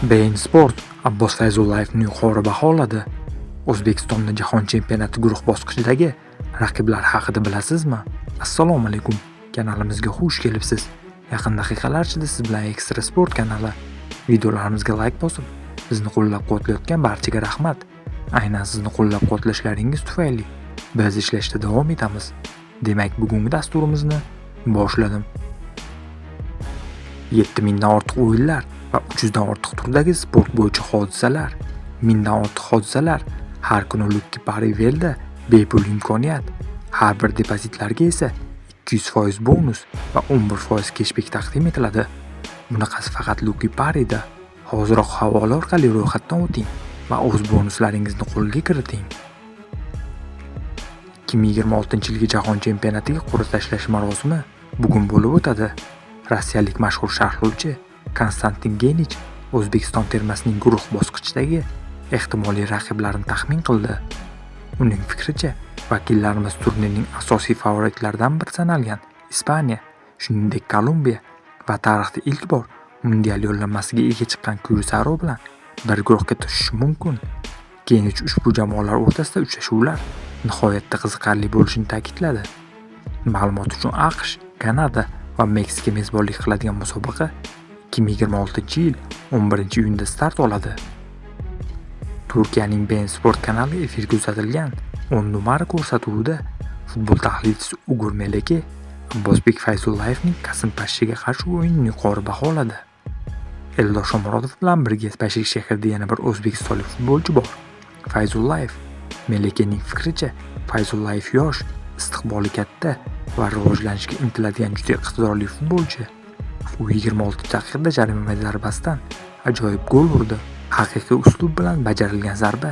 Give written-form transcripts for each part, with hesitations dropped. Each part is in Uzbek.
Bein Sport Abbos Fayzullayevni yuqori baholadi. O'zbekistonni jahon chempionati guruh bosqichidagi raqiblar haqida bilasizmi? Assalomu alaykum. Kanalimizga xush kelibsiz. Yaqin daqiqalar ichida siz bilan Ekstra Sport kanali. Videolarimizga like bosib, bizni qo'llab-quvvatlayotgan barchaga rahmat. Aynan sizni qo'llab-quvvatlashlaringiz tufayli biz ishlashda davom etamiz. Demak, bugungi dasturimizni boshladim. 7000 dan ortiq o'yinlar va 300 dan ortiq turdagi sport bo'yicha hodisalar, 1000 dan ortiq hodisalar, har kuni Lucky Parivelda bepul imkoniyat, har bir depozitlarga esa 200% bonus va 11% cashback taqdim etiladi. Bunaqasi faqat Lucky Parida. Hoziroq havola orqali ro'yxatdan o'ting va o'z bonuslaringizni qo'lga kiriting. 2026-yilgi jahon chempionatiga qur'a tashlash marosimi bugun bo'lib o'tadi. Rossiyalik mashhur sharhlovchi Konstantin Genich O'zbekiston termasining guruh bosqichidagi ehtimoliy raqiblarini taxmin qildi. Uning fikricha, vakillarimiz turnirning asosiy favoritlaridan biri sanalgan Ispaniya, shuningdek Kolumbiya va tarixda ilk bor mundial yo'llanmasiga ega chiqqan Kursaro bilan bir guruhga tushishi mumkin. Genich ushbu jamoalar o'rtasida uchrashuvlar nihoyatda qiziqarli bo'lishini ta'kidladi. Ma'lumot uchun AQSh, Kanada va Meksika mezbonlik qiladigan musobaqa 2026-yil 11-iyunda start oladi. Turkiyaning Bein Sport kanali efirga uzatilgan 10 numara ko'rsatuvida futbol tahlilchisi Ugur Meleke Abbosbek Fayzullayevning Kasımpaşa'ga qarshi o'yinini yuqori baholadi. Eldor Shomurodov bilan birga Bashik shahrida yana bir o'zbekistonlik futbolchi bor. Fayzullayev. Melekening fikricha, Fayzullayev yosh, istiqboli katta va rivojlanishga intiladigan juda iqtidorli futbolchi. U 26 daqiqada jarima zarbasidan ajoyib gol urdi. Haqiqiy uslub bilan bajarilgan zarba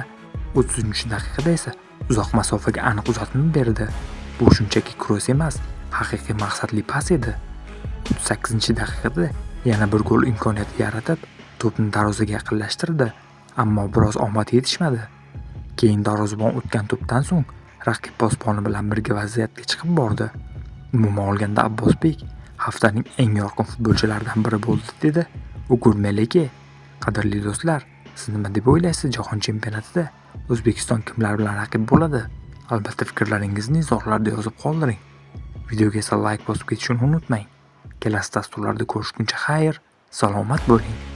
30-daqiqada esa uzoq masofaga aniq uzatma berdi. Bu shunchaki kross emas, haqiqiy maqsadli pas edi. 38-daqiqada yana bir gol imkoniyati yaratib, to'pni darvozaga yaqinlashtirdi, ammo biroz omad yetishmadi. Keyin darvozabon o'tgan to'pdan so'ng raqib posboni bilan birga vaziyatga chiqib bordi. Umuman olganda Abbosbek haftaning eng yorqin futbolchilaridan biri bo'ldi, dedi Ugur Meleke. Qadrli do'stlar, siz nima deb o'ylaysiz? Jahon chempionatida O'zbekiston kimlar bilan raqib bo'ladi? Albatta fikrlaringizni izohlarda yozib qoldiring. Videoga esa like bosib ketishni unutmang. Kelasi dasturlarda ko'rishguncha xayr, salomat bo'ling.